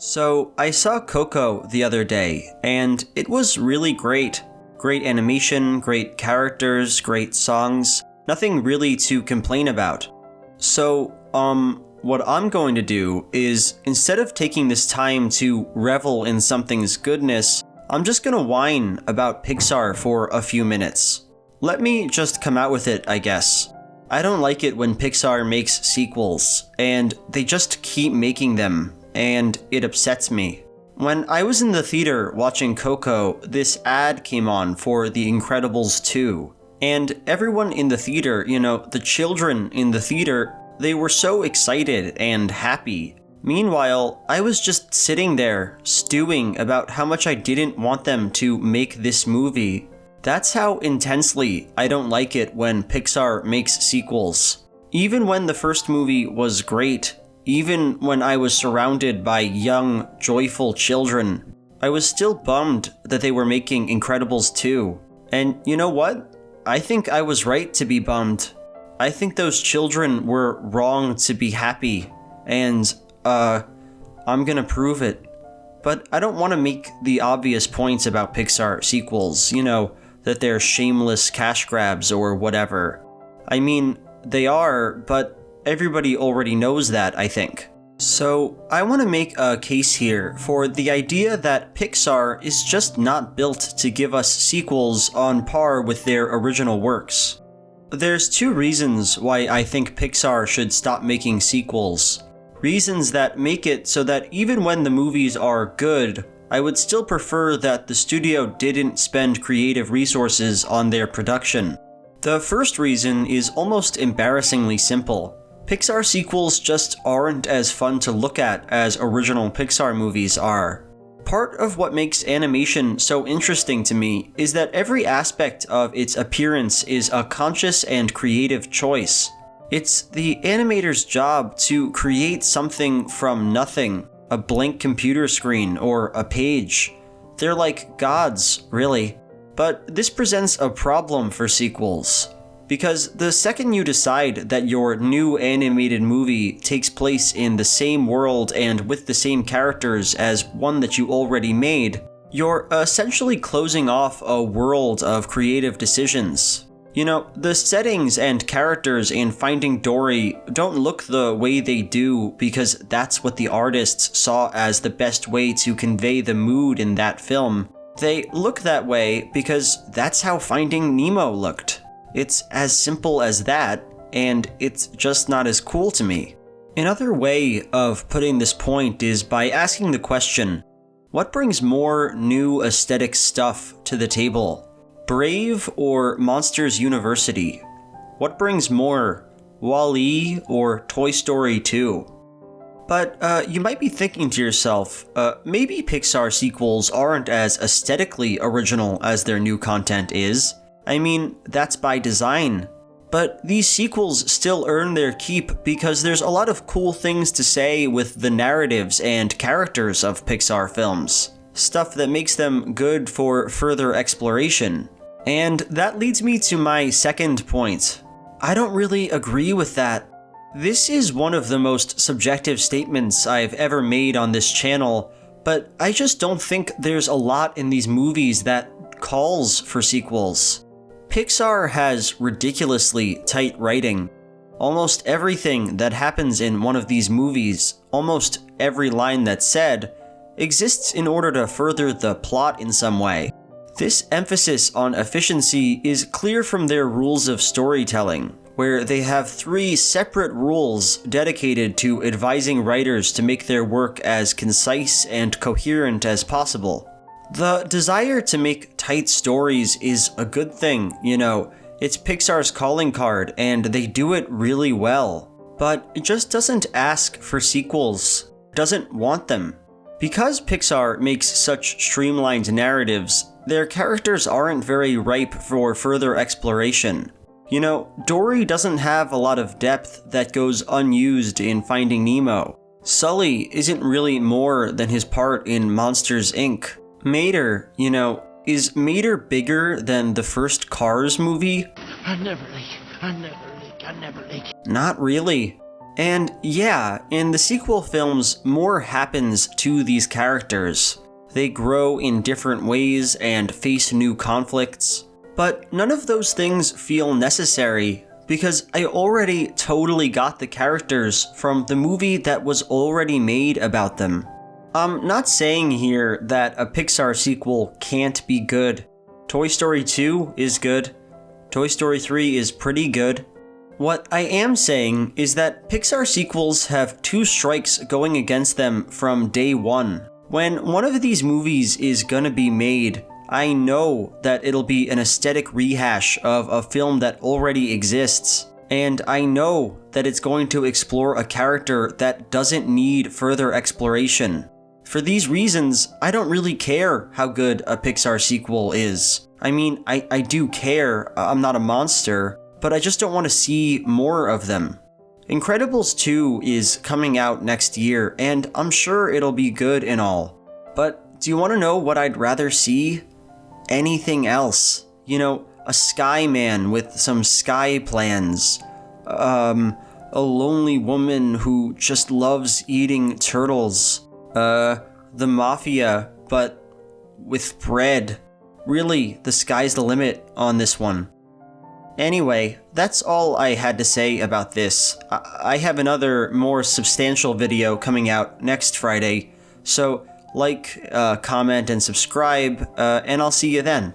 So, I saw Coco the other day, and it was really great. Great animation, great characters, great songs, nothing really to complain about. So, what I'm going to do is, instead of taking this time to revel in something's goodness, I'm just gonna whine about Pixar for a few minutes. Let me just come out with it, I guess. I don't like it when Pixar makes sequels, and they just keep making them, and it upsets me. When I was in the theater watching Coco, this ad came on for The Incredibles 2, and everyone in the theater, the children in the theater, they were so excited and happy. Meanwhile, I was just sitting there, stewing about how much I didn't want them to make this movie. That's how intensely I don't like it when Pixar makes sequels. Even when the first movie was great, even when I was surrounded by young, joyful children, I was still bummed that they were making Incredibles 2. And you know what? I think I was right to be bummed. I think those children were wrong to be happy, and, I'm gonna prove it. But I don't want to make the obvious points about Pixar sequels, that they're shameless cash grabs or whatever. I mean, they are, but everybody already knows that, I think. So, I want to make a case here for the idea that Pixar is just not built to give us sequels on par with their original works. There's two reasons why I think Pixar should stop making sequels. Reasons that make it so that even when the movies are good, I would still prefer that the studio didn't spend creative resources on their production. The first reason is almost embarrassingly simple. Pixar sequels just aren't as fun to look at as original Pixar movies are. Part of what makes animation so interesting to me is that every aspect of its appearance is a conscious and creative choice. It's the animator's job to create something from nothing, a blank computer screen or a page. They're like gods, really. But this presents a problem for sequels. Because the second you decide that your new animated movie takes place in the same world and with the same characters as one that you already made, you're essentially closing off a world of creative decisions. The settings and characters in Finding Dory don't look the way they do because that's what the artists saw as the best way to convey the mood in that film. They look that way because that's how Finding Nemo looked. It's as simple as that, and it's just not as cool to me. Another way of putting this point is by asking the question, what brings more new aesthetic stuff to the table? Brave or Monsters University? What brings more, WALL-E or Toy Story 2? But you might be thinking to yourself, maybe Pixar sequels aren't as aesthetically original as their new content is. I mean, that's by design. But these sequels still earn their keep because there's a lot of cool things to say with the narratives and characters of Pixar films. Stuff that makes them good for further exploration. And that leads me to my second point. I don't really agree with that. This is one of the most subjective statements I've ever made on this channel, but I just don't think there's a lot in these movies that calls for sequels. Pixar has ridiculously tight writing. Almost everything that happens in one of these movies, almost every line that's said, exists in order to further the plot in some way. This emphasis on efficiency is clear from their rules of storytelling, where they have 3 separate rules dedicated to advising writers to make their work as concise and coherent as possible. The desire to make tight stories is a good thing, it's Pixar's calling card and they do it really well. But it just doesn't ask for sequels, doesn't want them. Because Pixar makes such streamlined narratives, their characters aren't very ripe for further exploration. Dory doesn't have a lot of depth that goes unused in Finding Nemo. Sully isn't really more than his part in Monsters, Inc. Mater, is Mater bigger than the first Cars movie? I never leak. Not really. And yeah, in the sequel films, more happens to these characters. They grow in different ways and face new conflicts. But none of those things feel necessary, because I already totally got the characters from the movie that was already made about them. I'm not saying here that a Pixar sequel can't be good. Toy Story 2 is good. Toy Story 3 is pretty good. What I am saying is that Pixar sequels have two strikes going against them from day one. When one of these movies is gonna be made, I know that it'll be an aesthetic rehash of a film that already exists. And I know that it's going to explore a character that doesn't need further exploration. For these reasons, I don't really care how good a Pixar sequel is. I mean, I do care, I'm not a monster, but I just don't want to see more of them. Incredibles 2 is coming out next year, and I'm sure it'll be good and all. But do you want to know what I'd rather see? Anything else. You know, a sky man with some sky plans. A lonely woman who just loves eating turtles. The mafia, but with bread. Really, the sky's the limit on this one. Anyway, that's all I had to say about this. I have another more substantial video coming out next Friday, so like, comment, and subscribe, and I'll see you then.